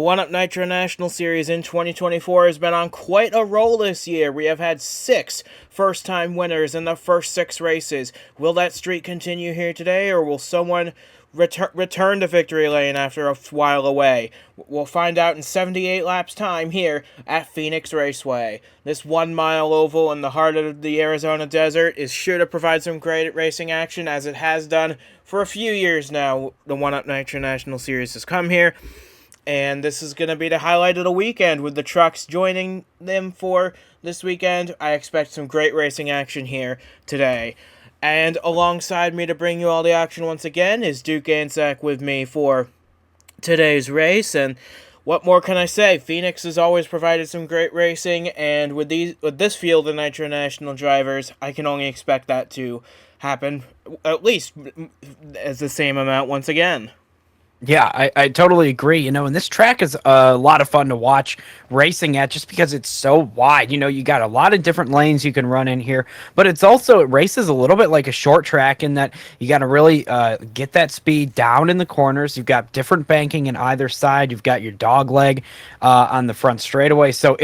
1UP Nitro National Series in 2024 has been on quite a roll this year. We have had 6 first-time winners in the first 6 races. Will that streak continue here today, or will someone return to victory lane after a while away? We'll find out in 78 laps time here at Phoenix Raceway. This 1-mile oval in the heart of the Arizona desert is sure to provide some great racing action, as it has done for a few years now. The 1UP Nitro National Series has come here, and this is going to be the highlight of the weekend with the trucks joining them for this weekend. I expect some great racing action here today. And alongside me to bring you all the action once again is Duke Anzac with me for today's race. And what more can I say? Phoenix has always provided some great racing, and with this field of Nitro National drivers, I can only expect that to happen at least as the same amount once again. Yeah, I totally agree. And this track is a lot of fun to watch racing at just because it's so wide. You got a lot of different lanes you can run in here, but it races a little bit like a short track in that you got to really get that speed down in the corners. You've got different banking in either side. You've got your dog leg on the front straightaway. So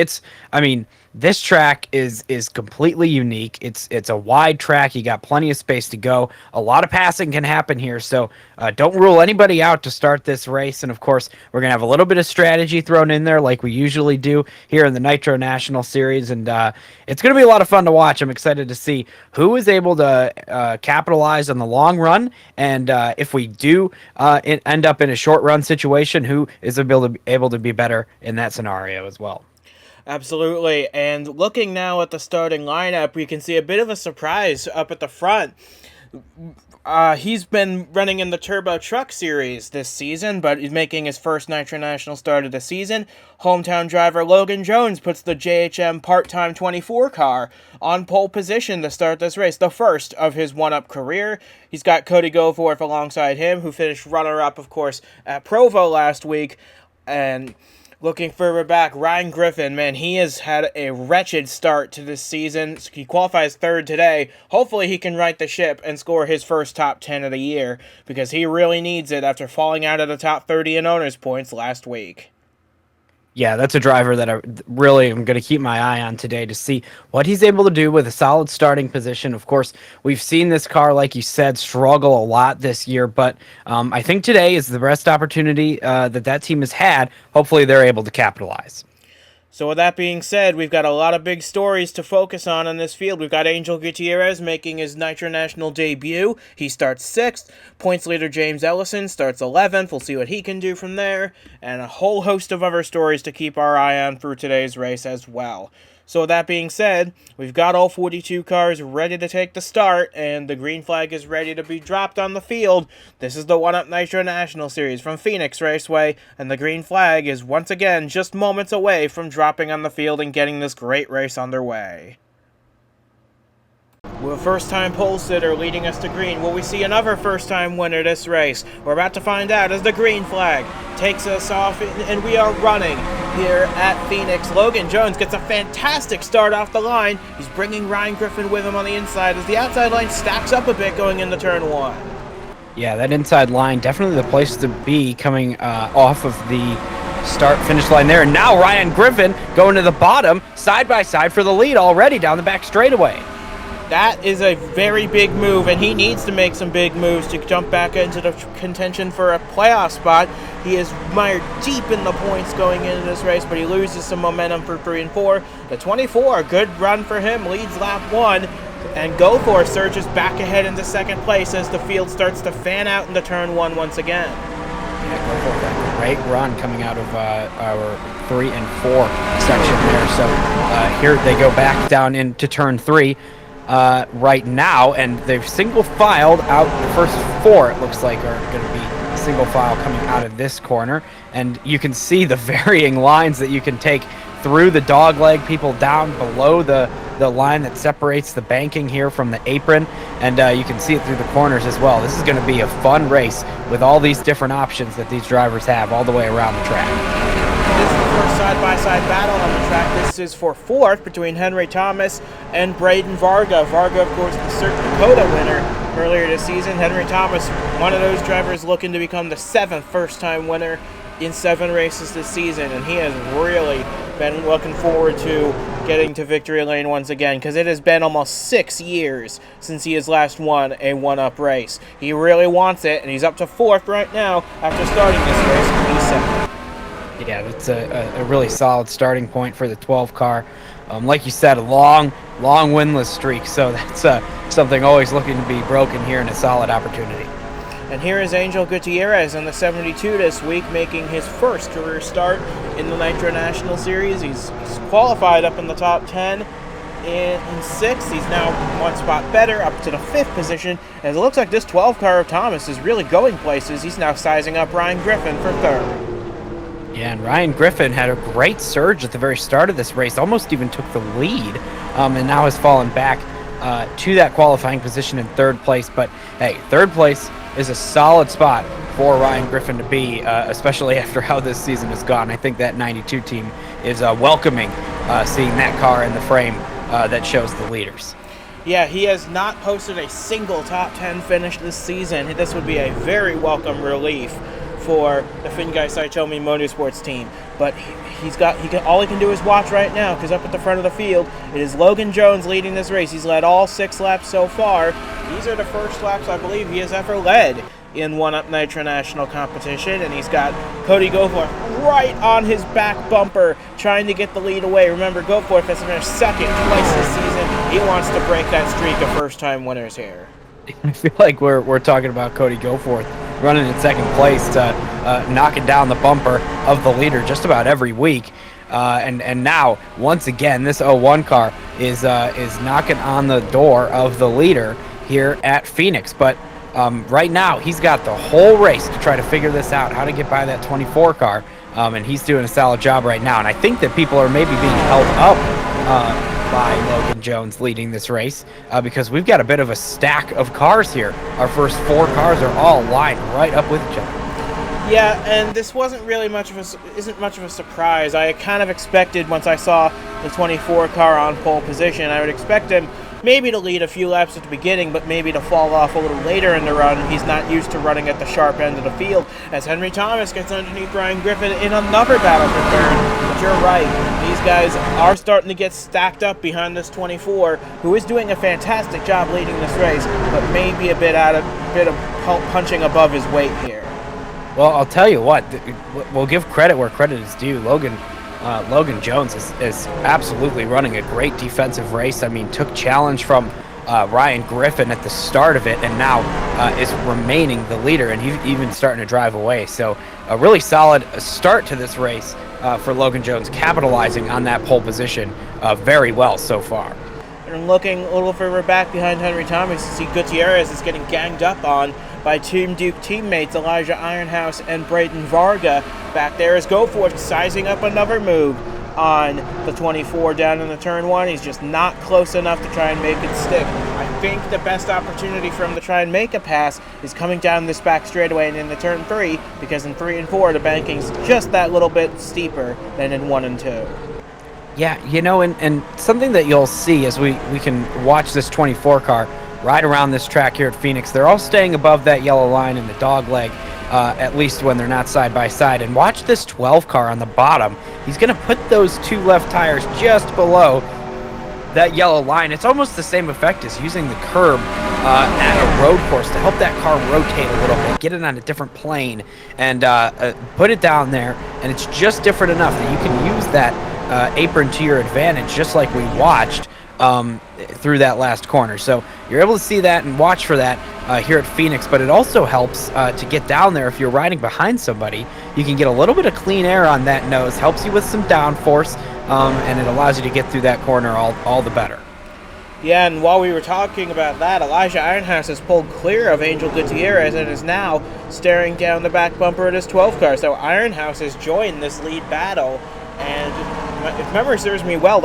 this track is completely unique. It's a wide track. You got plenty of space to go. A lot of passing can happen here, so don't rule anybody out to start this race. And of course, we're gonna have a little bit of strategy thrown in there, like we usually do here in the Nitro National Series, and it's gonna be a lot of fun to watch. I'm excited to see who is able to capitalize on the long run, and if we do end up in a short run situation, who is able to be better in that scenario as well. Absolutely, and looking now at the starting lineup, we can see a bit of a surprise up at the front. He's been running in the Turbo Truck Series this season, but he's making his first Nitro National start of the season. Hometown driver Logan Jones puts the JHM part-time 24 car on pole position to start this race, the first of his 1UP career. He's got Cody Goforth alongside him, who finished runner-up, of course, at Provo last week, and looking further back, Ryan Griffin, man, he has had a wretched start to this season. He qualifies third today. Hopefully he can right the ship and score his first top 10 of the year, because he really needs it after falling out of the top 30 in owners points last week. Yeah, that's a driver that I really am going to keep my eye on today to see what he's able to do with a solid starting position. Of course, we've seen this car, like you said, struggle a lot this year, but I think today is the best opportunity that team has had. Hopefully they're able to capitalize. So with that being said, we've got a lot of big stories to focus on in this field. We've got Angel Gutierrez making his Nitro National debut. He starts 6th. Points leader James Ellison starts 11th. We'll see what he can do from there. And a whole host of other stories to keep our eye on through today's race as well. So with that being said, we've got all 42 cars ready to take the start, and the green flag is ready to be dropped on the field. This is the 1UP Nitro National Series from Phoenix Raceway, and the green flag is once again just moments away from dropping on the field and getting this great race underway. With a first-time pole sitter leading us to green, will we see another first-time winner this race? We're about to find out as the green flag takes us off, and we are running here at Phoenix. Logan Jones gets a fantastic start off the line. He's bringing Ryan Griffin with him on the inside as the outside line stacks up a bit going into turn 1. Yeah, that inside line, definitely the place to be coming off of the start-finish line there. And now Ryan Griffin going to the bottom, side-by-side for the lead already down the back straightaway. That is a very big move, and he needs to make some big moves to jump back into the contention for a playoff spot. He is mired deep in the points going into this race, but he loses some momentum for 3 and 4. The 24, a good run for him, leads lap 1, and Goforth surges back ahead into second place as the field starts to fan out into turn 1 once again. Yeah, Goforth had a great run coming out of our 3 and 4 section there. So here they go back down into turn 3. Right now, and they've single filed out. The first 4, it looks like, are going to be single file coming out of this corner, and you can see the varying lines that you can take through the dog leg, people down below the line that separates the banking here from the apron, and you can see it through the corners as well. This is going to be a fun race with all these different options that these drivers have all the way around the track. This is the first side-by-side battle on the track. This is for 4th between Henry Thomas and Braden Varga. Varga, of course, the Circuit Dakota winner earlier this season. Henry Thomas, one of those drivers looking to become the 7th first-time winner in 7 races this season, and he has really been looking forward to getting to victory lane once again, because it has been almost 6 years since he has last won a one-up race. He really wants it, and he's up to 4th right now after starting this race in P7. Yeah, that's a really solid starting point for the 12 car. Like you said, a long winless streak, so that's something always looking to be broken here, and a solid opportunity. And here is Angel Gutierrez in the 72 this week, making his first career start in the Nitro National Series. He's qualified up in the top 10 in 6th. He's now 1 spot better, up to the 5th position. As it looks like this 12 car of Thomas is really going places. He's now sizing up Ryan Griffin for 3rd. Yeah, and Ryan Griffin had a great surge at the very start of this race, almost even took the lead, and now has fallen back to that qualifying position in 3rd place. But hey, 3rd place is a solid spot for Ryan Griffin to be, especially after how this season has gone. I think that 92 team is welcoming seeing that car in the frame that shows the leaders. Yeah, he has not posted a single top 10 finish this season. This would be a very welcome relief for the Fingai Saitomi Motorsports team. But all he can do is watch right now, because up at the front of the field, it is Logan Jones leading this race. He's led all 6 laps so far. These are the first laps I believe he has ever led in one-up Nitro National competition, and he's got Cody Goforth right on his back bumper, trying to get the lead away. Remember, Goforth has finished 2nd twice this season. He wants to break that streak of first-time winners here. I feel like we're talking about Cody Goforth running in 2nd place to knocking down the bumper of the leader just about every week. And now, once again, this 01 car is knocking on the door of the leader here at Phoenix. But right now, he's got the whole race to try to figure this out, how to get by that 24 car. And he's doing a solid job right now. And I think that people are maybe being held up by Logan Jones leading this race, because we've got a bit of a stack of cars here. Our first 4 cars are all lined right up with each other. Yeah, and this isn't much of a surprise. I kind of expected, once I saw the 24 car on pole position, I would expect him maybe to lead a few laps at the beginning, but maybe to fall off a little later in the run. He's not used to running at the sharp end of the field, as Henry Thomas gets underneath Ryan Griffin in another battle for 3rd. But you're right, these guys are starting to get stacked up behind this 24, who is doing a fantastic job leading this race, but maybe a bit of punching above his weight here. Well, I'll tell you what, we'll give credit where credit is due. Logan Jones is absolutely running a great defensive race. I mean, took challenge from Ryan Griffin at the start of it, and now is remaining the leader, and he's even starting to drive away. So a really solid start to this race for Logan Jones, capitalizing on that pole position very well so far. And looking a little further back behind Henry Thomas, you see Gutierrez is getting ganged up on by Team Duke teammates Elijah Ironhouse and Braden Varga. Back there is Goforth sizing up another move on the 24 down in the turn 1. He's just not close enough to try and make it stick. I think the best opportunity for him to try and make a pass is coming down this back straightaway and in the turn 3, because in 3 and 4 the banking's just that little bit steeper than in 1 and 2. Yeah, you know, and something that you'll see as we can watch this 24 car ride around this track here at Phoenix, they're all staying above that yellow line in the dog leg, at least when they're not side by side. And watch this 12 car on the bottom. He's going to put those 2 left tires just below that yellow line. It's almost the same effect as using the curb at a road course to help that car rotate a little bit, get it on a different plane, and put it down there. And it's just different enough that you can use that apron to your advantage, just like we watched through that last corner. So you're able to see that and watch for that here at Phoenix, but it also helps to get down there. If you're riding behind somebody, you can get a little bit of clean air on that nose, helps you with some downforce, and it allows you to get through that corner all the better. Yeah, and while we were talking about that, Elijah Ironhouse has pulled clear of Angel Gutierrez and is now staring down the back bumper of his 12 car. So Ironhouse has joined this lead battle, and if memory serves me well,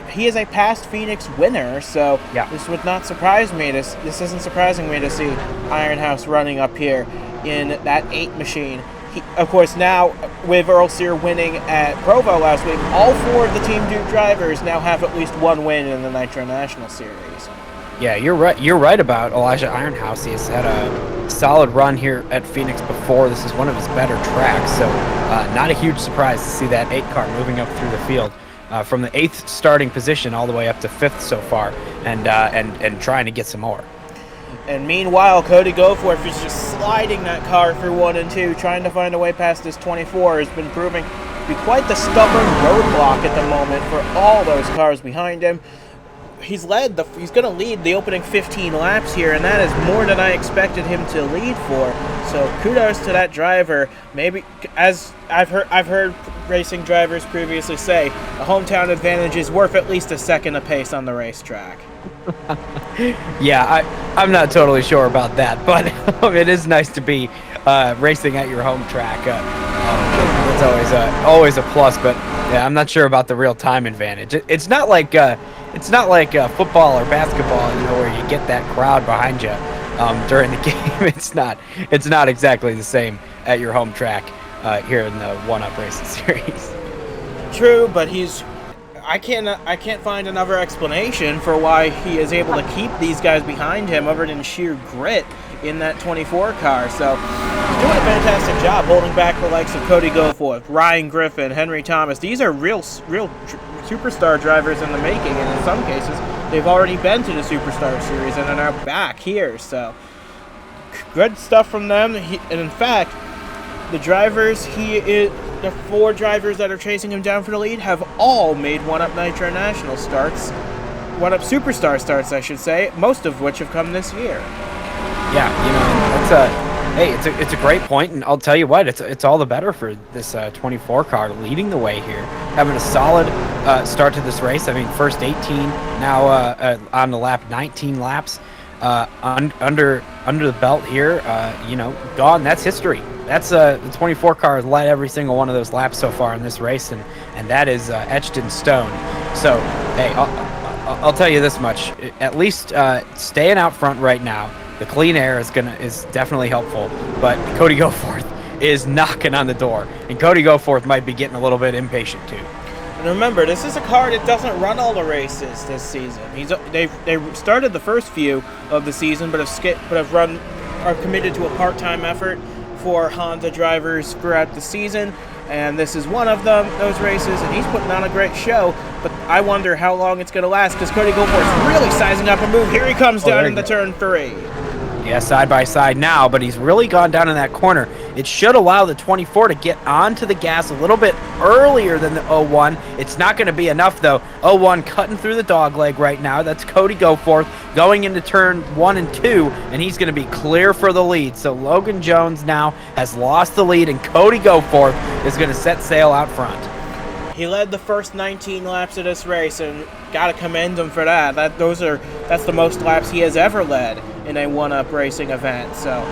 he is a past Phoenix winner. So yeah, this would not surprise me. This isn't surprising me to see Ironhouse running up here in that 8 machine. Of course, now with Earl Sear winning at Provo last week, all 4 of the Team Duke drivers now have at least 1 win in the Nitro National Series. Yeah, you're right. You're right about Elijah Ironhouse. He has had a solid run here at Phoenix before. This is one of his better tracks, so Not a huge surprise to see that 8 car moving up through the field. From the 8th starting position all the way up to 5th so far, and trying to get some more. And meanwhile, Cody Goforth is just sliding that car through 1 and 2, trying to find a way past this 24. Has been proving to be quite the stubborn roadblock at the moment for all those cars behind him. He's going to lead the opening 15 laps here, and that is more than I expected him to lead for. So kudos to that driver. Maybe, as I've heard racing drivers previously say, a hometown advantage is worth at least a second apace on the racetrack. Yeah, I'm not totally sure about that, but it is nice to be racing at your home track. It's always a plus, but yeah, I'm not sure about the real time advantage. It's not like football or basketball, where you get that crowd behind you during the game. It's not exactly the same at your home track here in the One-Up Racing Series. True, but I can't find another explanation for why he is able to keep these guys behind him other than sheer grit in that 24 car. So he's doing a fantastic job holding back the likes of Cody Goforth, Ryan Griffin, Henry Thomas. These are real superstar drivers in the making, and in some cases they've already been to the Superstar Series and are now back here. So good stuff from them. And in fact, the 4 drivers that are chasing him down for the lead have all made One-Up Nitro National starts. One-Up Superstar starts, I should say, most of which have come this year. Yeah, it's a great point, and I'll tell you what, it's all the better for this 24 car leading the way here, having a solid start to this race. I mean, first 18, now on the lap, 19 laps under the belt here. Gone. That's history. That's the 24 car has led every single one of those laps so far in this race, and that is etched in stone. So, hey, I'll tell you this much: at least staying out front right now, the clean air is definitely helpful. But Cody Goforth is knocking on the door, and Cody Goforth might be getting a little bit impatient too. And remember, this is a car that doesn't run all the races this season. They started the first few of the season, but are committed to a part-time effort for Honda drivers throughout the season, and this is one of those races, and he's putting on a great show, but I wonder how long it's going to last, because Cody Goforth's really sizing up a move. Here he comes down into turn 3. Yeah, side by side now, but he's really gone down in that corner. It should allow the 24 to get onto the gas a little bit earlier than the 01. It's not going to be enough, though. 01 cutting through the dogleg right now. That's Cody Goforth going into turn 1 and 2, and he's going to be clear for the lead. So Logan Jones now has lost the lead, and Cody Goforth is going to set sail out front. He led the first 19 laps of this race, and got to commend him for that. That's the most laps he has ever led in a One-Up racing event. So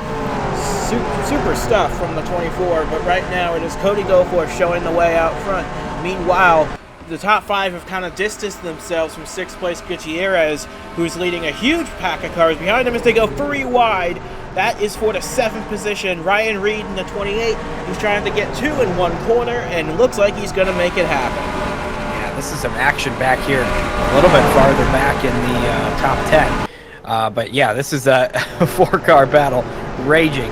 super stuff from the 24, but right now it is Cody Goforth showing the way out front. Meanwhile, the top 5 have kind of distanced themselves from 6th place Gutierrez, who's leading a huge pack of cars behind him as they go 3 wide. That is for the 7th position. Ryan Reed in the 28. He's trying to get 2 in one corner, and looks like he's going to make it happen. Yeah, this is some action back here, a little bit farther back in the top 10. But yeah, this is a 4-car battle raging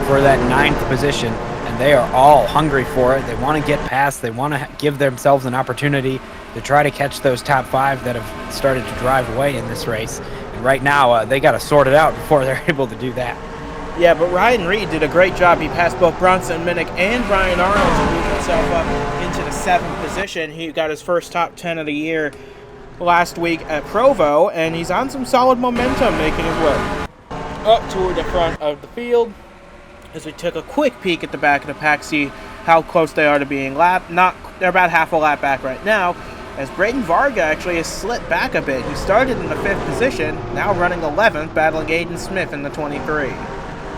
for that 9th position, and they are all hungry for it. They want to get past. They want to give themselves an opportunity to try to catch those top 5 that have started to drive away in this race. And right now, they got to sort it out before they're able to do that. Yeah, but Ryan Reed did a great job. He passed both Bronson Minnick and Brian Arnold to move himself up into the 7th position. He got his first top 10 of the year last week at Provo, and he's on some solid momentum making his way up toward the front of the field. As we took a quick peek at the back of the pack, see how close they are to being lapped. They're about half a lap back right now, as Braden Varga actually has slipped back a bit. He started in the 5th position, now running 11th, battling Aiden Smith in the 23.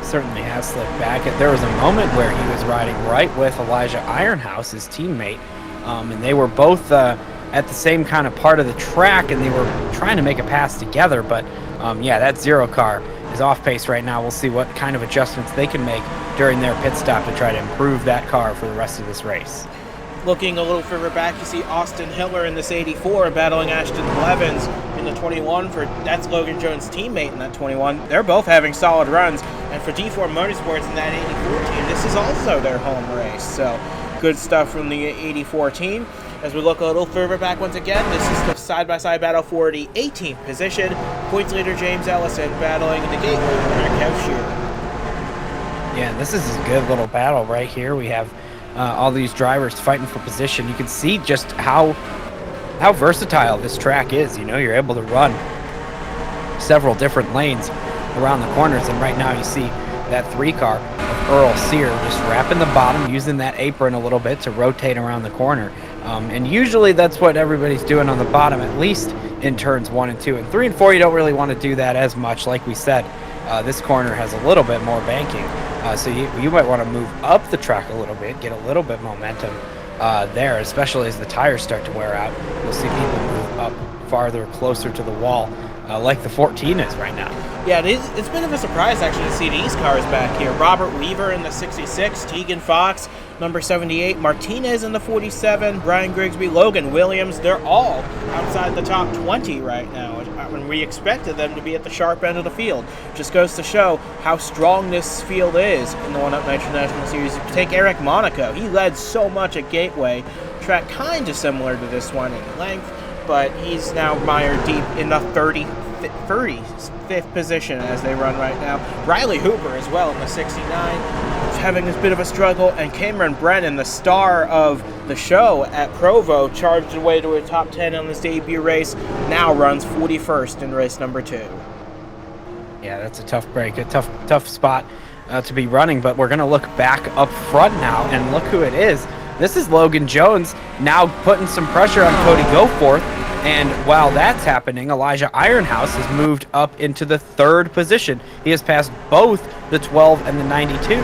Certainly has slipped back. There was a moment where he was riding right with Elijah Ironhouse, his teammate, and they were both at the same kind of part of the track, and they were trying to make a pass together, but yeah, that 0 car is off pace right now. We'll see what kind of adjustments they can make during their pit stop to try to improve that car for the rest of this race. Looking a little further back, you see Austin Hiller in this 84 battling Ashton Blevins in the 21. That's Logan Jones' teammate in that 21. They're both having solid runs. And for D4 Motorsports in that 84 team, this is also their home race. So good stuff from the 84 team. As we look a little further back once again, this is the side-by-side battle for the 18th position. Points leader James Ellison battling the gateway winner Kev Shearer. Yeah, this is a good little battle right here. We have all these drivers fighting for position. You can see just how versatile this track is. You know, you're able to run several different lanes around the corners, and right now you see that 3-car of Earl Sear just wrapping the bottom, using that apron a little bit to rotate around the corner. And usually that's what everybody's doing on the bottom, at least in turns 1 and 2. And 3 and 4, you don't really want to do that as much. Like we said, this corner has a little bit more banking. So you might want to move up the track a little bit, get a little bit momentum there, especially as the tires start to wear out. You'll see people move up farther, closer to the wall, like the 14 is right now. Yeah, it's been a surprise actually to see these cars back here. Robert Weaver in the 66, Tegan Fox, number 78, Martinez in the 47, Brian Grigsby, Logan Williams. They're all outside the top 20 right now, when we expected them to be at the sharp end of the field. Just goes to show how strong this field is in the One-Up Nitro National Series. If you take Eric Monaco, he led so much at Gateway. Track kind of similar to this one in length, but he's now mired deep in the 35th position as they run right now. Riley Hooper as well in the 69, having this bit of a struggle, and Cameron Brennan, the star of the show at Provo, charged away to a top 10 on his debut race, now runs 41st in race number 2. Yeah, that's a tough break, a tough spot to be running, but we're going to look back up front now, and look who it is. This is Logan Jones now putting some pressure on Cody Goforth. And while that's happening, Elijah Ironhouse has moved up into the 3rd position. He has passed both the 12 and the 92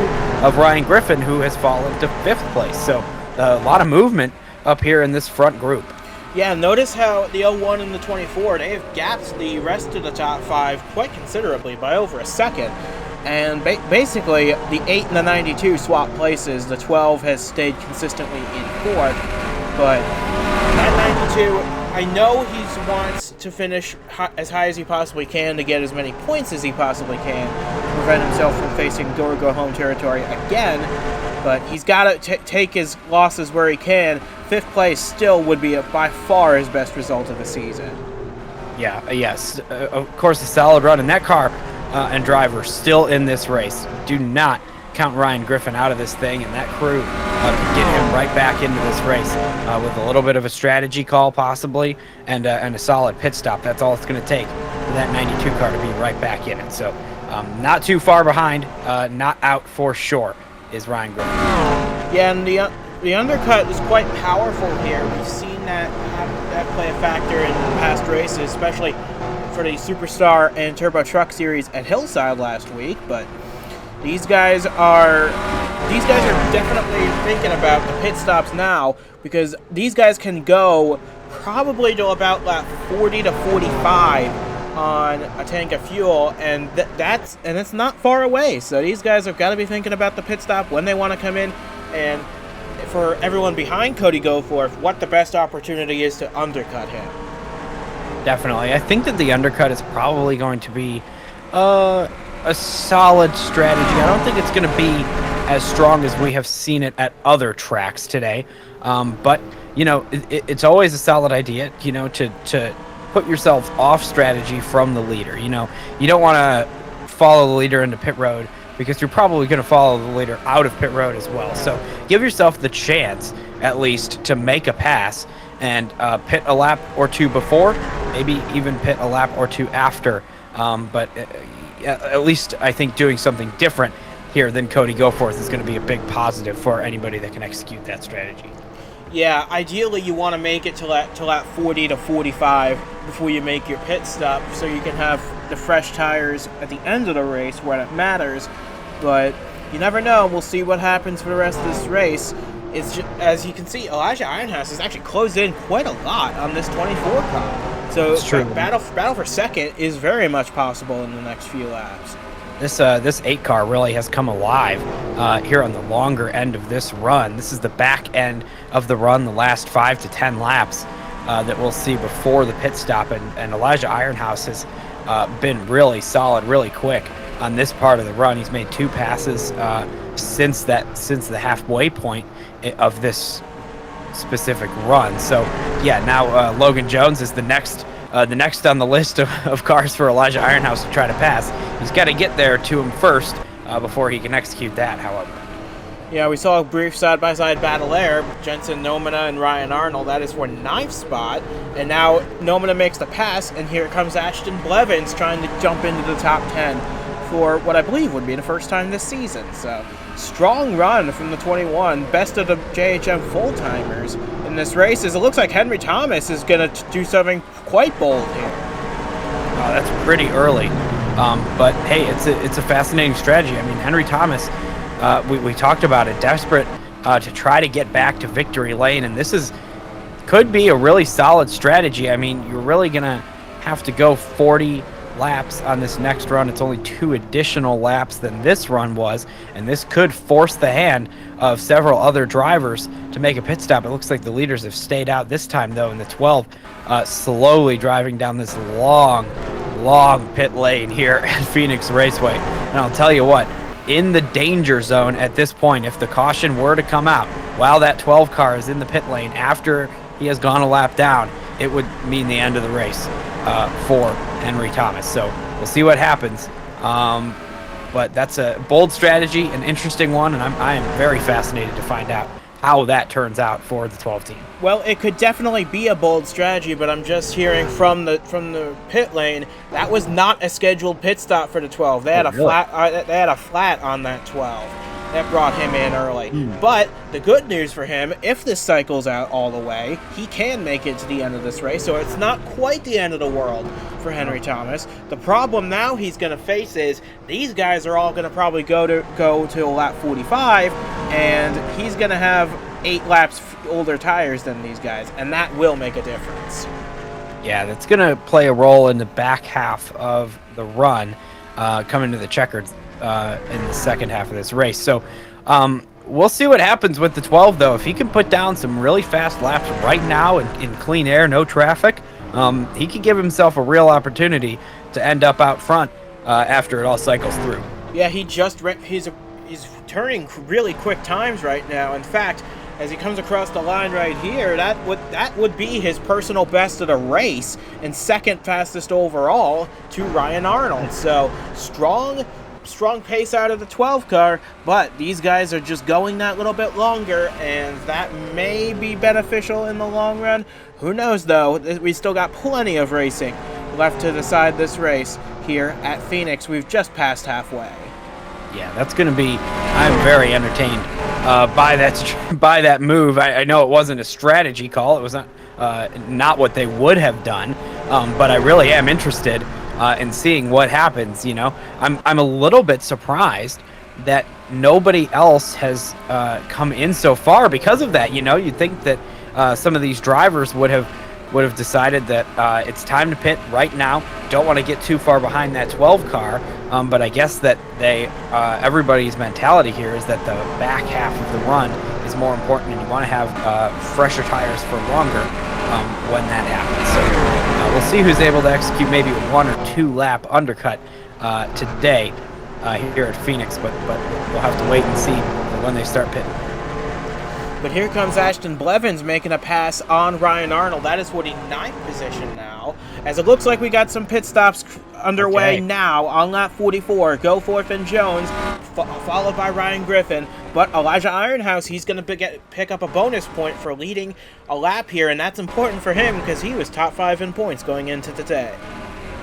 of Ryan Griffin, who has fallen to 5th place. So a lot of movement up here in this front group. Yeah, notice how the 01 and the 24, they have gapped the rest of the top 5 quite considerably by over a second. And basically, the 8 and the 92 swap places. The 12 has stayed consistently in 4th. But that 92, I know he wants to finish as high as he possibly can to get as many points as he possibly can to prevent himself from facing Dorgo home territory again. But he's got to take his losses where he can. 5th place still would be by far his best result of the season. Yeah, yes. Of course, a solid run in that car. And driver still in this race. Do not count Ryan Griffin out of this thing, and that crew can get him right back into this race with a little bit of a strategy call possibly, and a solid pit stop. That's all it's going to take for that 92 car to be right back in it. So not too far behind, not out for sure is Ryan Griffin. Yeah, and the undercut is quite powerful here. We've seen that play a factor in past races, especially for the Superstar and Turbo Truck Series at Hillside last week. But these guys are definitely thinking about the pit stops now, because these guys can go probably to about lap 40 to 45 on a tank of fuel, and it's not far away. So these guys have got to be thinking about the pit stop when they want to come in, and for everyone behind Cody Goforth, what the best opportunity is to undercut him. Definitely. I think that the undercut is probably going to be a solid strategy. I don't think it's going to be as strong as we have seen it at other tracks today. But, you know, it's always a solid idea, you know, to put yourself off strategy from the leader. You know, you don't want to follow the leader into pit road, because you're probably going to follow the leader out of pit road as well. So give yourself the chance, at least, to make a pass and pit a lap or 2 before, maybe even pit a lap or 2 after. But at least I think doing something different here than Cody Goforth is going to be a big positive for anybody that can execute that strategy. Yeah, ideally you want to make it to lap 40 to 45 before you make your pit stop, so you can have the fresh tires at the end of the race when it matters. But you never know. We'll see what happens for the rest of this race. It's just, as you can see, Elijah Ironhouse has actually closed in quite a lot on this 24 car. So battle for second is very much possible in the next few laps. This 8 car really has come alive here on the longer end of this run. This is the back end of the run, the last 5 to 10 laps that we'll see before the pit stop. And Elijah Ironhouse has been really solid, really quick. on this part of the run. He's made 2 passes since the halfway point of this specific run. So yeah, now Logan Jones is the next on the list of cars for Elijah Ironhouse to try to pass. He's got to get there to him first before he can execute that, however. Yeah, we saw a brief side-by-side battle there. Jensen Nomina and Ryan Arnold. That is for 9th spot. And now Nomina makes the pass, and here comes Ashton Blevins trying to jump into the top 10 for what I believe would be the first time this season. So, strong run from the 21. Best of the JHM full-timers in this race. As it looks like Henry Thomas is going to do something quite bold here. That's pretty early. But hey, it's a fascinating strategy. I mean, Henry Thomas, we talked about it, desperate to try to get back to victory lane, and this could be a really solid strategy. I mean, you're really gonna have to go 40 laps on this next run. It's only 2 additional laps than this run was, and this could force the hand of several other drivers to make a pit stop. It looks like the leaders have stayed out this time, though, in the 12, slowly driving down this long pit lane here at Phoenix Raceway. And I'll tell you what, in the danger zone at this point, if the caution were to come out while that 12 car is in the pit lane after he has gone a lap down, it would mean the end of the race for Henry Thomas. So we'll see what happens. But that's a bold strategy, an interesting one, and I am very fascinated to find out how that turns out for the 12 team. Well, it could definitely be a bold strategy, but I'm just hearing from the pit lane that was not a scheduled pit stop for the 12. They had They had a flat on that 12. That brought him in early. But the good news for him, if this cycles out all the way, he can make it to the end of this race, so it's not quite the end of the world for Henry Thomas. The problem now he's going to face is these guys are all going to probably go to lap 45, and he's going to have 8 laps older tires than these guys, and that will make a difference. Yeah, that's going to play a role in the back half of the run, coming to the checkered in the second half of this race. So we'll see what happens with the 12, though. If he can put down some really fast laps right now in clean air, no traffic, he could give himself a real opportunity to end up out front after it all cycles through. Yeah, he's turning really quick times right now. In fact, as he comes across the line right here, that would be his personal best of the race and second fastest overall to Ryan Arnold. So strong pace out of the 12 car, but these guys are just going that little bit longer, and that may be beneficial in the long run. Who knows, though? We still got plenty of racing left to decide this race here at Phoenix. We've just passed halfway. Yeah, that's going to be... I'm very entertained by that move. I know it wasn't a strategy call. It was not what they would have done, but I really am interested in seeing what happens. You know, I'm a little bit surprised that nobody else has come in so far because of that. You know, you'd think that some of these drivers would have decided that it's time to pit right now. Don't want to get too far behind that 12 car, but I guess that everybody's mentality here is that the back half of the run is more important, and you want to have fresher tires for longer when that happens. So we'll see who's able to execute maybe a 1 or 2 lap undercut today here at Phoenix, but we'll have to wait and see when they start pitting. But here comes Ashton Blevins making a pass on Ryan Arnold. That is 49th position now. As it looks like we got some pit stops underway now on lap 44. Goforth and Jones, followed by Ryan Griffin. But Elijah Ironhouse, he's going to pick up a bonus point for leading a lap here, and that's important for him because he was top 5 in points going into today.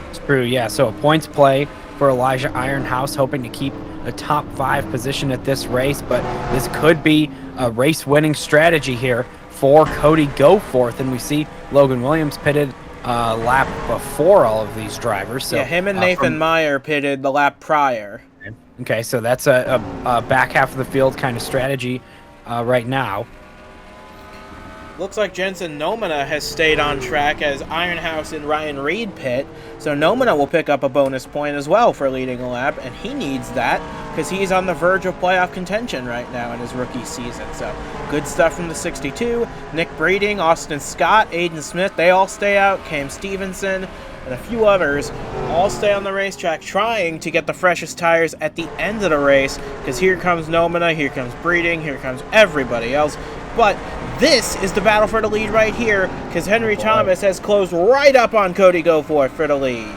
It's true, yeah. So a points play for Elijah Ironhouse, hoping to keep a top 5 position at this race, but this could be a race-winning strategy here for Cody Goforth, and we see Logan Williams pitted lap before all of these drivers. So, yeah, him and Nathan Meyer pitted the lap prior. Okay, so that's a back half of the field kind of strategy right now. Looks like Jensen Nomina has stayed on track as Ironhouse and Ryan Reed pit. So Nomina will pick up a bonus point as well for leading a lap, and he needs that because he's on the verge of playoff contention right now in his rookie season. So good stuff from the 62. Nick Breeding, Austin Scott, Aiden Smith, they all stay out. Cam Stevenson, and a few others all stay on the racetrack trying to get the freshest tires at the end of the race, because here comes Nomina, here comes Breeding, here comes everybody else. But this is the battle for the lead right here, because Henry Thomas has closed right up on Cody Goforth for the lead.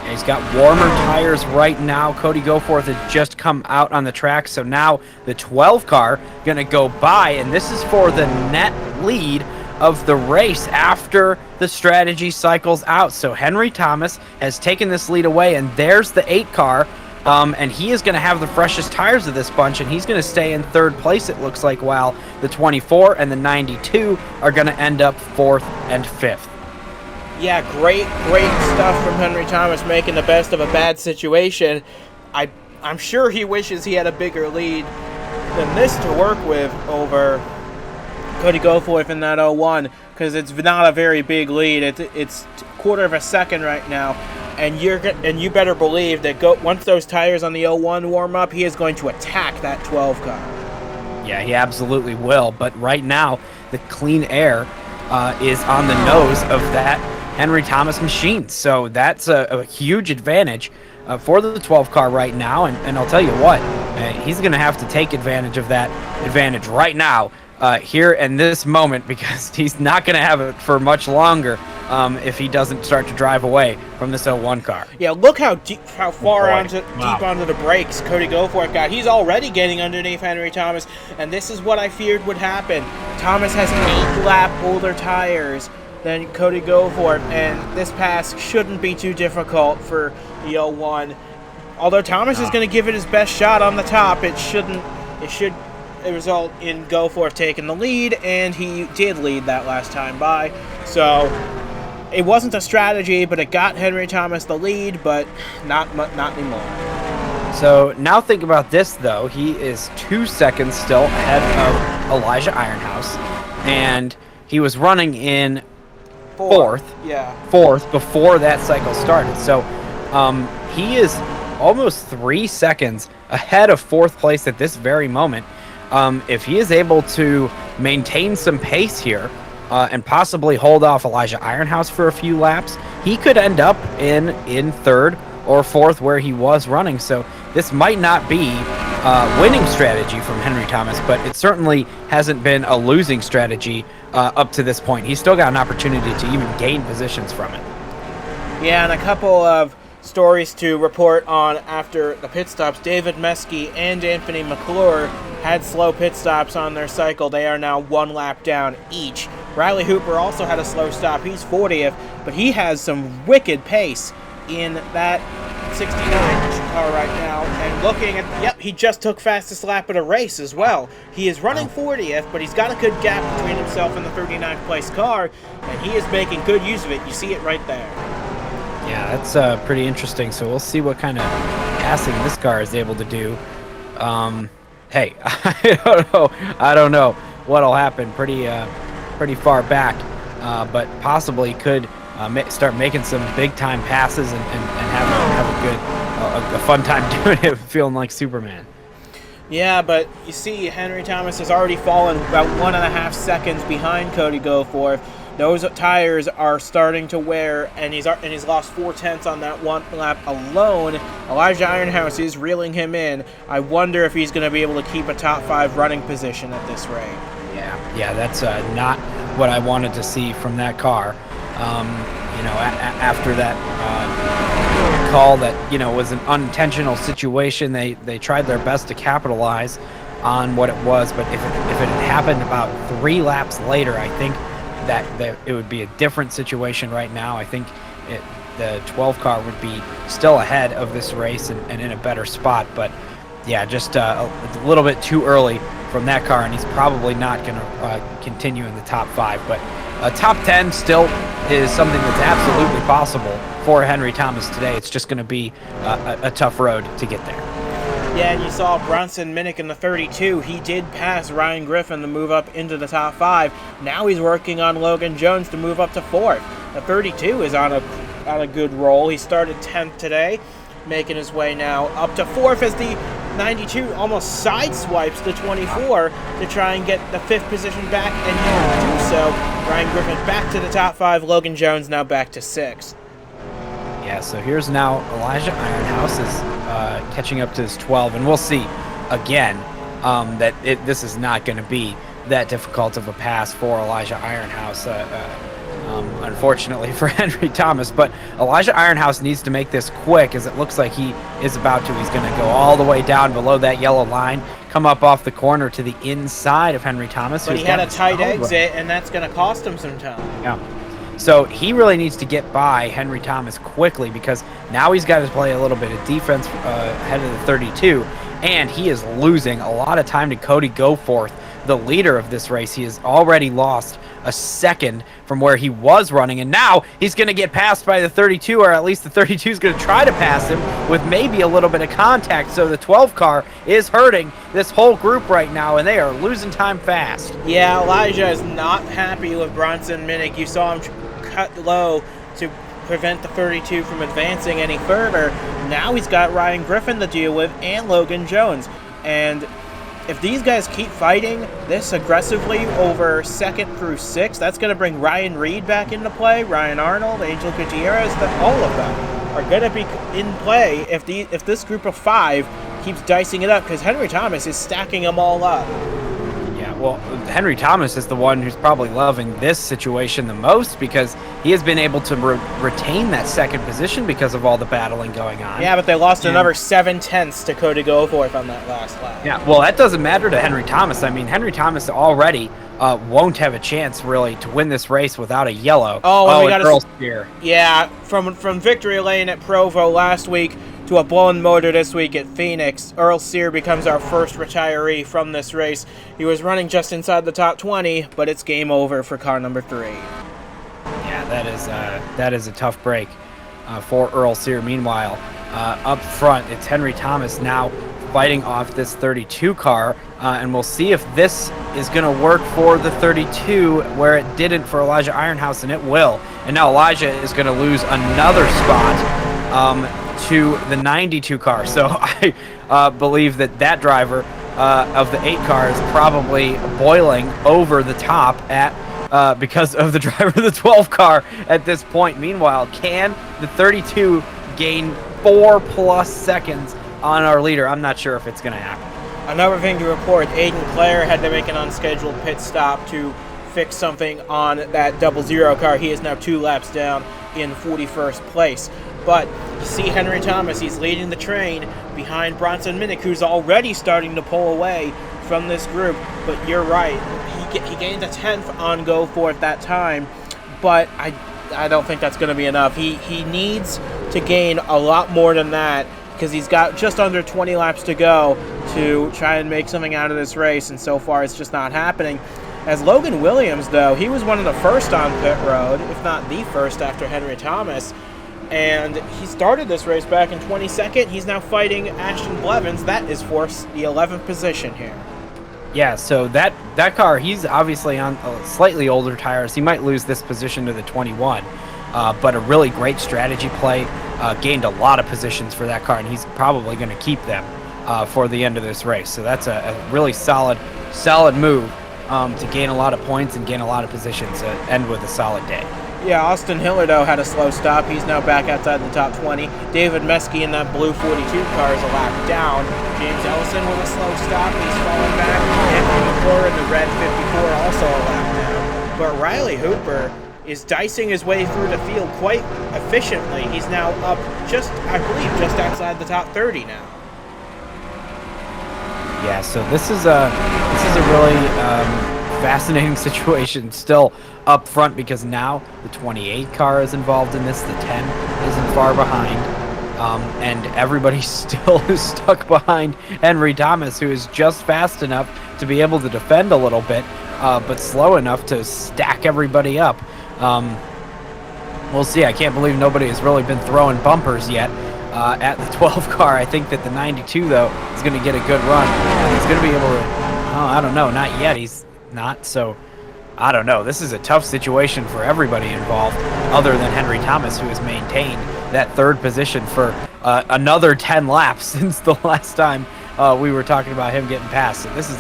He's got warmer tires right now. Cody Goforth has just come out on the track, so now the 12 car going to go by, and this is for the net lead of the race after the strategy cycles out. So Henry Thomas has taken this lead away, and there's the 8 car, and he is going to have the freshest tires of this bunch, and he's going to stay in 3rd place, it looks like, while the 24 and the 92 are going to end up 4th and 5th. Yeah, great stuff from Henry Thomas, making the best of a bad situation. I'm sure he wishes he had a bigger lead than this to work with over Cody Goforth in that 01, because it's not a very big lead. It's quarter of a second right now, and you better believe that once those tires on the 01 warm up, he is going to attack that 12 car. Yeah, he absolutely will. But right now, the clean air is on the nose of that Henry Thomas machine. So that's a huge advantage for the 12 car right now. And I'll tell you what, he's going to have to take advantage of that advantage right now, here in this moment, because he's not going to have it for much longer if he doesn't start to drive away from this 01 car. Yeah, look how deep onto the brakes Cody Goforth got. He's already getting underneath Henry Thomas, and this is what I feared would happen. Thomas has 8-lap older tires than Cody Goforth, and this pass shouldn't be too difficult for the 01. Although Thomas is going to give it his best shot on the top, it should result in Goforth taking the lead, and he did lead that last time by. So it wasn't a strategy, but it got Henry Thomas the lead, but not anymore. So now think about this, though. He is 2 seconds still ahead of Elijah Ironhouse, and he was running in fourth before that cycle started. So he is almost 3 seconds ahead of 4th place at this very moment. If he is able to maintain some pace here and possibly hold off Elijah Ironhouse for a few laps, he could end up in 3rd or 4th where he was running. So this might not be a winning strategy from Henry Thomas, but it certainly hasn't been a losing strategy up to this point. He's still got an opportunity to even gain positions from it. Yeah, and a couple of stories to report on after the pit stops. David Meske and Anthony McClure had slow pit stops on their cycle. They are now 1 lap down each. Riley Hooper also had a slow stop. He's 40th, but he has some wicked pace in that 69 car right now. And looking at, he just took fastest lap of the race as well. He is running 40th, but he's got a good gap between himself and the 39th place car, and he is making good use of it. You see it right there. Yeah, that's pretty interesting. So we'll see what kind of passing this car is able to do. Hey, I don't know what'll happen. Pretty far back, but possibly could start making some big time passes and have a fun time doing it, feeling like Superman. Yeah, but you see, Henry Thomas has already fallen about 1.5 seconds behind Cody Goforth. Those tires are starting to wear, and he's lost 4/10 on that 1 lap alone. Elijah Ironhouse is reeling him in. I wonder if he's going to be able to keep a top 5 running position at this rate. Yeah, that's not what I wanted to see from that car. After that call that was an unintentional situation, they tried their best to capitalize on what it was. But if it had happened about 3 laps later, I think that it would be a different situation right now. I think the 12 car would be still ahead of this race and in a better spot. But yeah, just a little bit too early from that car, and he's probably not going to continue in the top 5. But a top 10 still is something that's absolutely possible for Henry Thomas today. It's just going to be a tough road to get there. Yeah, and you saw Bronson Minnick in the 32. He did pass Ryan Griffin to move up into the top 5. Now he's working on Logan Jones to move up to 4th. The 32 is on a good roll. He started 10th today, making his way now up to 4th as the 92 almost sideswipes the 24 to try and get the 5th position back, and he can do so. Ryan Griffin back to the top 5. Logan Jones now back to 6th. Yeah, so here's now Elijah Ironhouse is catching up to his 12, and we'll see again that this is not going to be that difficult of a pass for Elijah Ironhouse, unfortunately for Henry Thomas. But Elijah Ironhouse needs to make this quick, as it looks like he is about to. He's going to go all the way down below that yellow line, come up off the corner to the inside of Henry Thomas. But he had a tight exit, and that's going to cost him some time. Yeah. So he really needs to get by Henry Thomas quickly, because now he's got to play a little bit of defense ahead of the 32, and he is losing a lot of time to Cody Goforth, the leader of this race. He has already lost a second from where he was running, and now he's going to get passed by the 32, or at least the 32 is going to try to pass him with maybe a little bit of contact. So the 12 car is hurting this whole group right now, and they are losing time fast. Yeah, Elijah is not happy with Bronson Minnick. You saw him cut low to prevent the 32 from advancing any further. Now he's got Ryan Griffin to deal with and Logan Jones. And if these guys keep fighting this aggressively over 2nd through 6th, that's going to bring Ryan Reed back into play, Ryan Arnold, Angel Gutierrez. All of them are going to be in play if this group of 5 keeps dicing it up, because Henry Thomas is stacking them all up. Well, Henry Thomas is the one who's probably loving this situation the most, because he has been able to retain that 2nd position because of all the battling going on. Yeah, but they lost another 7/10 to Cody Goforth on that last lap. Yeah, well, that doesn't matter to Henry Thomas. I mean, Henry Thomas already won't have a chance, really, to win this race without a yellow. Oh, we got Earl Steer. Yeah, from victory lane at Provo last week to a blown motor this week at Phoenix, Earl Sear becomes our first retiree from this race. He was running just inside the top 20, but it's game over for car number 3. Yeah, that is a tough break for Earl Sear. Meanwhile, up front, it's Henry Thomas now fighting off this 32 car, and we'll see if this is going to work for the 32, where it didn't for Elijah Ironhouse, and it will. And now Elijah is going to lose another spot to the 92 car. So I believe that driver of the 8 car is probably boiling over the top at because of the driver of the 12 car at this point. Meanwhile, can the 32 gain 4+ seconds on our leader? I'm not sure if it's going to happen. Another thing to report, Aiden Clare had to make an unscheduled pit stop to fix something on that 00 car. He is now 2 laps down in 41st place. But you see Henry Thomas, he's leading the train behind Bronson Minnick, who's already starting to pull away from this group. But you're right, he gained a 10th on Goforth that time, but I don't think that's going to be enough. He needs to gain a lot more than that, because he's got just under 20 laps to go to try and make something out of this race, and so far it's just not happening. As Logan Williams, though, he was one of the first on pit road, if not the first after Henry Thomas, and he started this race back in 22nd. He's now fighting Ashton Blevins. That is for the 11th position here. Yeah, so that car, he's obviously on slightly older tires. He might lose this position to the 21, but a really great strategy play. Gained a lot of positions for that car, and he's probably going to keep them for the end of this race. So that's a really solid move to gain a lot of points and gain a lot of positions and end with a solid day. Yeah, Austin Hiller, though, had a slow stop. He's now back outside the top 20. David Meskey in that blue 42 car is a lap down. James Ellison with a slow stop. He's falling back. Anthony McClure in the red 54 also a lap down. But Riley Hooper is dicing his way through the field quite efficiently. He's now up just outside the top 30 now. Yeah, so this is a really fascinating situation still up front, because now the 28 car is involved in this. The 10 isn't far behind, and everybody still is stuck behind Henry Thomas, who is just fast enough to be able to defend a little bit, but slow enough to stack everybody up. We'll see. I can't believe nobody has really been throwing bumpers yet at the 12 car. I think that the 92, though, is going to get a good run, and he's going to be able to, I don't know, not yet. He's not, so I don't know. This is a tough situation for everybody involved, other than Henry Thomas, who has maintained that 3rd position for another 10 laps since the last time we were talking about him getting past. So this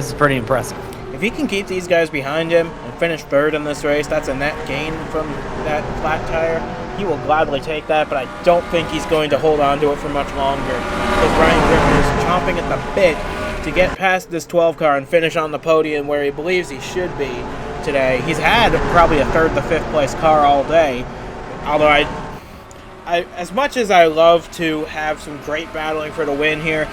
is pretty impressive. If he can keep these guys behind him and finish 3rd in this race, that's a net gain from that flat tire. he will gladly take that, but I don't think he's going to hold on to it for much longer, because Ryan Griffin is chomping at the bit to get past this 12 car and finish on the podium where he believes he should be today. He's had probably a third to fifth place car all day, although I as much as I love to have some great battling for the win here,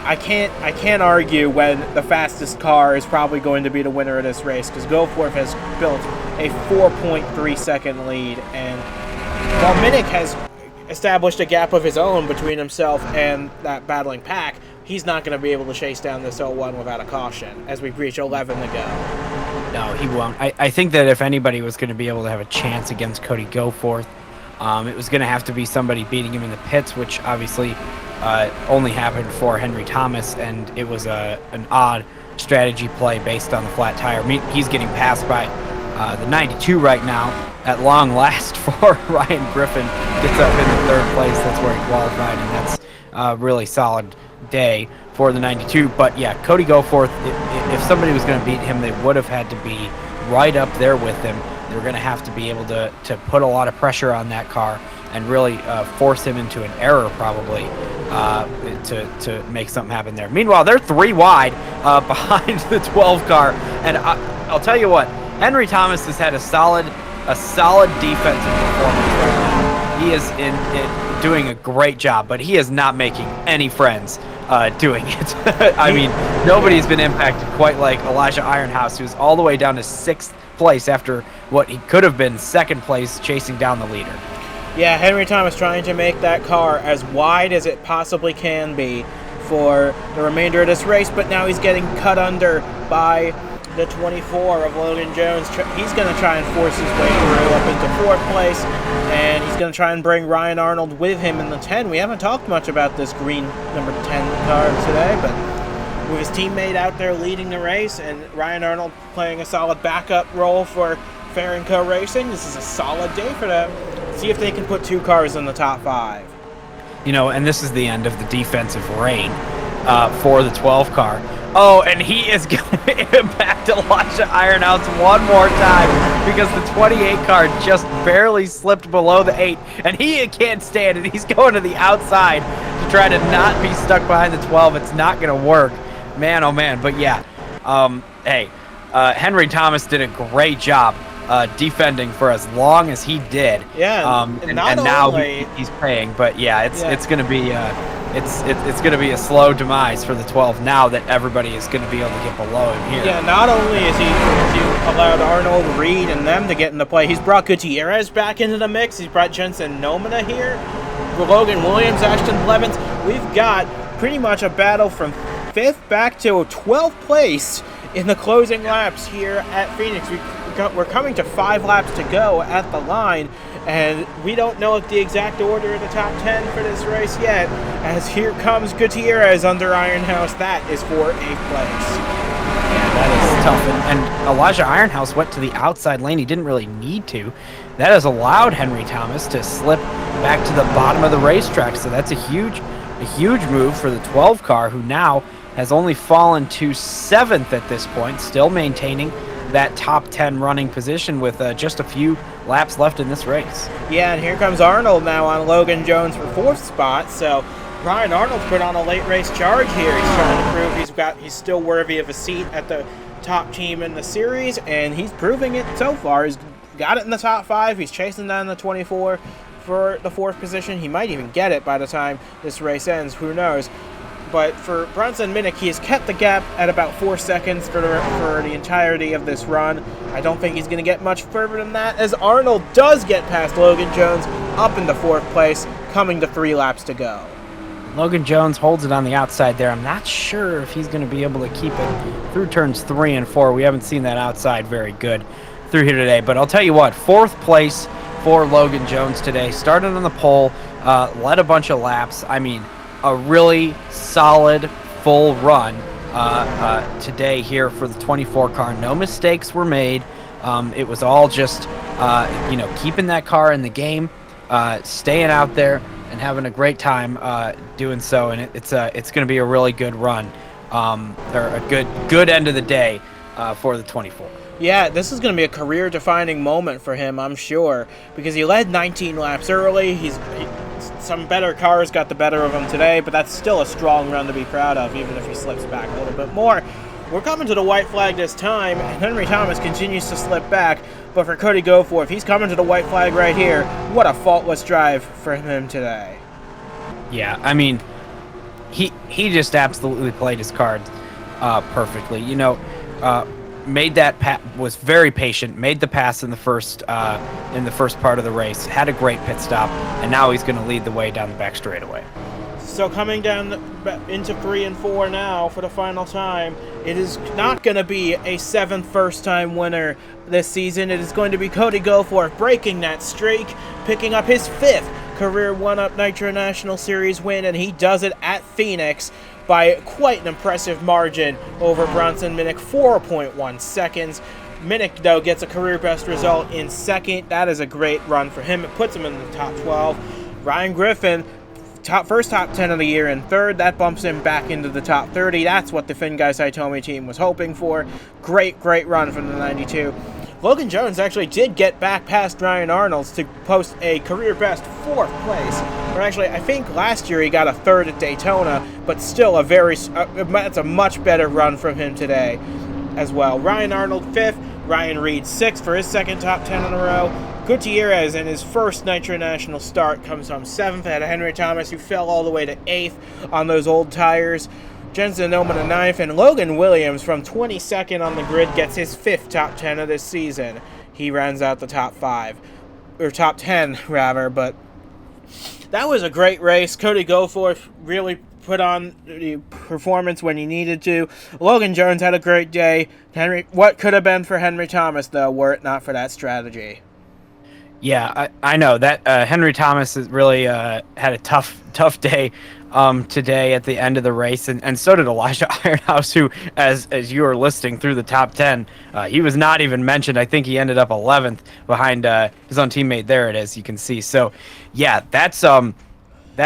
I can't argue when the fastest car is probably going to be the winner of this race, because Goforth has built a 4.3 second lead, and while Minnick has established a gap of his own between himself and that battling pack, he's not going to be able to chase down this 01 without a caution as we reach 11 to go. No, he won't. I think that if anybody was going to be able to have a chance against Cody Goforth, it was going to have to be somebody beating him in the pits, which obviously only happened for Henry Thomas, and it was an odd strategy play based on the flat tire. I mean, he's getting passed by the 92 right now at long last for Ryan Griffin. Gets up in the third place. That's where he qualified, and that's a really solid day for the 92. But yeah, Cody Goforth, if somebody was going to beat him, they would have had to be right up there with him. They were going to have to be able to put a lot of pressure on that car and really force him into an error, probably, to make something happen there. Meanwhile, they're 3 wide behind the 12 car, and I'll tell you what, Henry Thomas has had a solid defensive performance right now. He is doing a great job, but he is not making any friends doing it. I mean, nobody's been impacted quite like Elijah Ironhouse, who's all the way down to 6th place after what he could have been 2nd place chasing down the leader. Yeah, Henry Thomas trying to make that car as wide as it possibly can be for the remainder of this race, but now he's getting cut under by the 24 of Logan Jones. He's going to try and force his way through up into 4th place, and he's going to try and bring Ryan Arnold with him in the 10. We haven't talked much about this green number 10 car today, but with his teammate out there leading the race and Ryan Arnold playing a solid backup role for Fair & Co. Racing, this is a solid day for them. See if they can put 2 cars in the top 5. You know, and this is the end of the defensive reign for the 12 car. Oh, and he is going to impact Elijah Ironhouse one more time because the 28 car just barely slipped below the 8, and he can't stand it. He's going to the outside to try to not be stuck behind the 12. It's not going to work. Man, oh man. But yeah, hey, Henry Thomas did a great job defending for as long as he did. Yeah, and now he's paying. But yeah, it's going to be it's going to be a slow demise for the 12 now that everybody is going to be able to get below him here. Yeah, not only is he allowed Arnold, Reed, and them to get into play, he's brought Gutierrez back into the mix. He's brought Jensen Nomina here, Logan Williams, Ashton Blevins. We've got pretty much a battle from 5th back to 12th place in the closing laps here at Phoenix. We're coming to 5 laps to go at the line, and we don't know the exact order of the top 10 for this race yet, as here comes Gutierrez under Ironhouse. That is for 8th place. Yeah, that is tough. And Elijah Ironhouse went to the outside lane. He didn't really need to. That has allowed Henry Thomas to slip back to the bottom of the racetrack, so that's a huge move for the 12 car, who now has only fallen to 7th at this point, still maintaining that top 10 running position with just a few laps left in this race. Yeah, and here comes Arnold now on Logan Jones for 4th spot. So Ryan Arnold's put on a late race charge here. He's trying to prove he's still worthy of a seat at the top team in the series, and he's proving it so far. He's got it in the top 5. He's chasing down the 24 for the 4th position. He might even get it by the time this race ends. Who knows? But for Bronson Minnick, he has kept the gap at about 4 seconds for the entirety of this run. I don't think he's going to get much further than that, as Arnold does get past Logan Jones up into 4th place, coming to 3 laps to go. Logan Jones holds it on the outside there. I'm not sure if he's going to be able to keep it through turns 3 and 4. We haven't seen that outside very good through here today. But I'll tell you what, 4th place for Logan Jones today. Started on the pole, led a bunch of laps. I mean, a really solid full run today here for the 24 car. No mistakes were made. It was all just keeping that car in the game, staying out there and having a great time doing so. And it's going to be a really good run, or a good end of the day for the 24. Yeah, this is going to be a career-defining moment for him, I'm sure, because he led 19 laps early. Some better cars got the better of him today, but that's still a strong run to be proud of, even if he slips back a little bit more. We're coming to the white flag this time, and Henry Thomas continues to slip back, but for Cody Goforth, he's coming to the white flag right here. What a faultless drive for him today. Yeah, I mean, he just absolutely played his cards perfectly. Made that was very patient, made the pass in the first part of the race, had a great pit stop, and now he's going to lead the way down the back straightaway. So coming down into 3 and 4 now for the final time, it is not going to be a 7th first-time winner this season. It is going to be Cody Goforth breaking that streak, picking up his 5th career 1-Up Nitro National Series win, and he does it at Phoenix by quite an impressive margin over Bronson Minnick, 4.1 seconds. Minnick, though, gets a career best result in 2nd. That is a great run for him. It puts him in the top 12. Ryan Griffin, first top 10 of the year in 3rd. That bumps him back into the top 30. That's what the Fingai Saitomi team was hoping for. Great run from the 92. Logan Jones actually did get back past Ryan Arnold's to post a career best 4th place. Or actually, I think last year he got a 3rd at Daytona, but still that's a much better run from him today as well. Ryan Arnold 5th, Ryan Reed 6th for his 2nd top 10 in a row. Gutierrez in his first Nitro National start comes home 7th ahead of Henry Thomas, who fell all the way to 8th on those old tires. Jensen Oman a 9th, and Logan Williams from 22nd on the grid gets his 5th top 10 of this season. He rounds out the top 5, or top 10 rather, but that was a great race. Cody Goforth really put on the performance when he needed to. Logan Jones had a great day. What could have been for Henry Thomas, though, were it not for that strategy? Yeah, I know that Henry Thomas has really had a tough day today at the end of the race, and so did Elijah Ironhouse, who, as you were listing through the top 10, he was not even mentioned. I think he ended up 11th behind his own teammate. There it is, you can see. So, yeah, that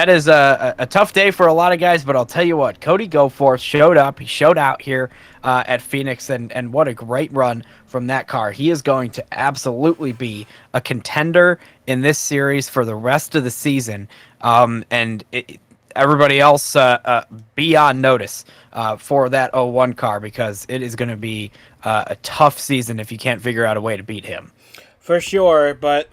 is a tough day for a lot of guys, but I'll tell you what, Cody Goforth showed up. He showed out here at Phoenix, and what a great run from that car. He is going to absolutely be a contender in this series for the rest of the season. Everybody else be on notice for that 01 car, because it is going to be a tough season if you can't figure out a way to beat him. For sure, but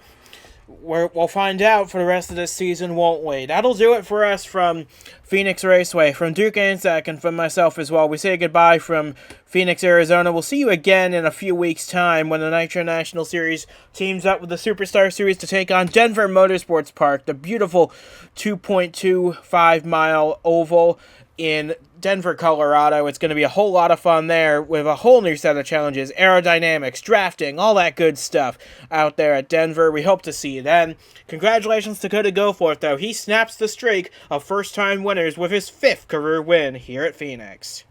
we'll find out for the rest of this season, won't we? That'll do it for us from Phoenix Raceway, from Duke Anzac, and from myself as well. We say goodbye from Phoenix, Arizona. We'll see you again in a few weeks' time when the Nitro National Series teams up with the Superstar Series to take on Denver Motorsports Park, the beautiful 2.25-mile oval in Denver, Colorado. It's going to be a whole lot of fun there with a whole new set of challenges, aerodynamics, drafting, all that good stuff out there at Denver. We hope to see you then. Congratulations to Cody Goforth, though. He snaps the streak of first-time winners with his 5th career win here at Phoenix.